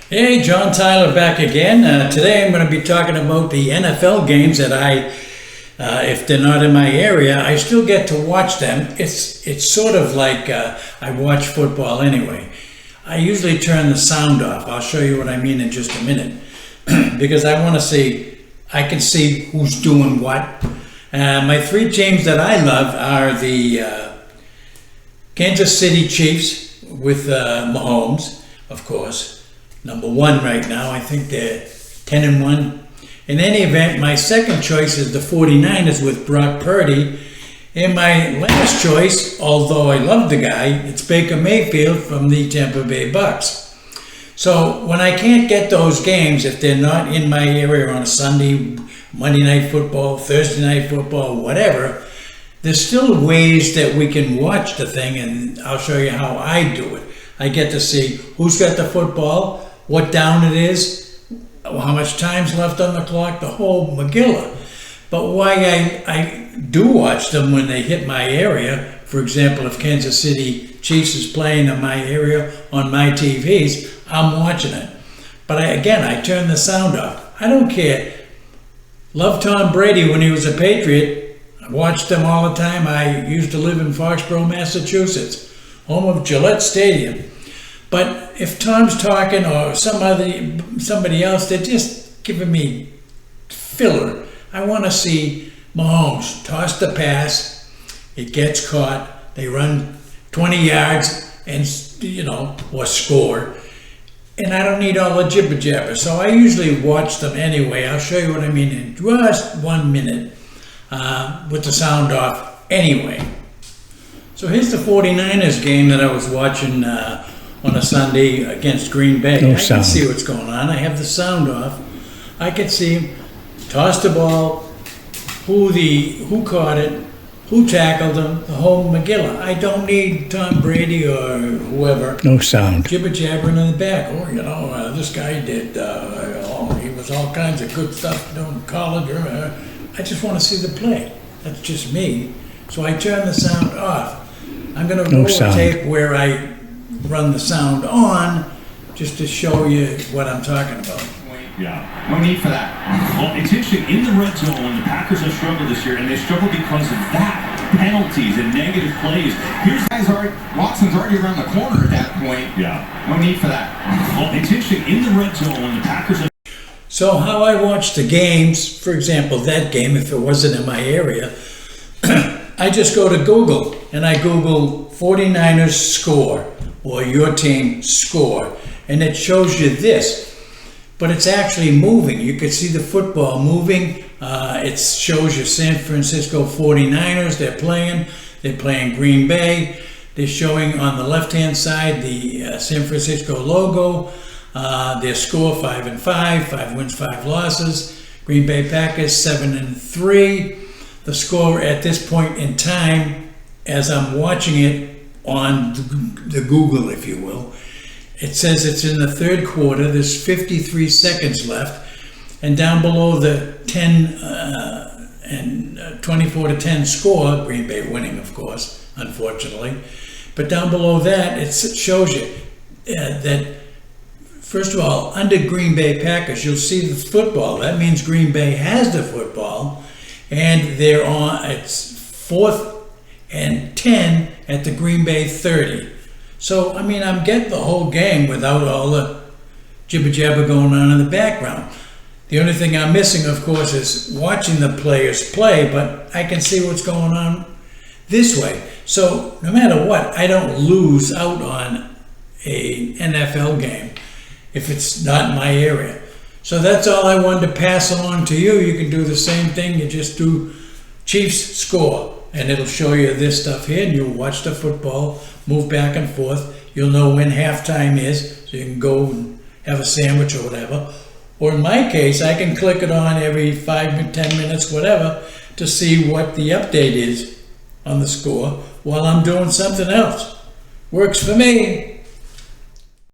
Hey, John Tyler back again. Today I'm going to be talking about the NFL games that if they're not in my area, I still get to watch them. It's sort of like I watch football anyway. I usually turn the sound off. I'll show you what I mean in just a minute. Because I want to see, I can see who's doing what. My three teams that I love are the Kansas City Chiefs with Mahomes, of course. Number one right now. I think they're 10-1. In any event, my second choice is the 49ers with Brock Purdy. And my last choice, although I love the guy, it's Baker Mayfield from the Tampa Bay Bucks. So when I can't get those games, if they're not in my area on a Sunday, Monday Night Football, Thursday Night Football, whatever, there's still ways that we can watch the thing, and I'll show you how I do it. I get to see who's got the football, what down it is, how much time's left on the clock, the whole Megillah. But why I do watch them when they hit my area, for example, if Kansas City Chiefs is playing in my area on my TVs, I'm watching it. But I turn the sound off. I don't care. Love Tom Brady when he was a Patriot. I watched them all the time. I used to live in Foxborough, Massachusetts, home of Gillette Stadium. But if Tom's talking or somebody else, they're just giving me filler. I want to see Mahomes toss the pass, it gets caught, they run 20 yards and, or score. And I don't need all the jibber jabber. So I usually watch them anyway. I'll show you what I mean in just 1 minute with the sound off anyway. So here's the 49ers game that I was watching on a Sunday against Green Bay. No I sound. can see what's going on. I have the sound off. I can see him toss the ball, who caught it, who tackled him, the whole Megillah. I don't need Tom Brady or whoever. No sound. Jibber jabbering in the back. This guy did. He was all kinds of good stuff doing college. I just want to see the play. That's just me. So I turn the sound off. I'm going to roll a tape where I run the sound on just to show you what I'm talking about. Yeah, no need for that. Well, it's interesting. In the red zone, the Packers have struggled this year, and they struggled because of that. Penalties and negative plays. Watson's already around the corner at that point. Yeah, no need for that. Well, it's interesting. In the red zone, the Packers have... So how I watch the games, for example, that game, if it wasn't in my area, I just go to Google, and I Google 49ers score, or your team score, and it shows you this. But it's actually moving. You can see the football moving. It shows you San Francisco 49ers. They're playing Green Bay. They're showing on the left-hand side the San Francisco logo. Their score 5-5, 5 wins, 5 losses. Green Bay Packers 7-3. The score at this point in time, as I'm watching it on the Google, if you will, it says it's in the third quarter. There's 53 seconds left. And down below the 24-10 score, Green Bay winning, of course, unfortunately. But down below that, it shows you that, first of all, under Green Bay Packers, you'll see the football. That means Green Bay has the football. And they're on, it's 4th and 10 at the Green Bay 30. So, I'm getting the whole game without all the jibber-jabber going on in the background. The only thing I'm missing, of course, is watching the players play, but I can see what's going on this way. So, no matter what, I don't lose out on a NFL game if it's not in my area. So that's all I wanted to pass along to you. You can do the same thing. You just do Chiefs score, and it'll show you this stuff here, and you'll watch the football move back and forth. You'll know when halftime is, so you can go and have a sandwich or whatever. Or in my case, I can click it on every 5 to 10 minutes, whatever, to see what the update is on the score while I'm doing something else. Works for me.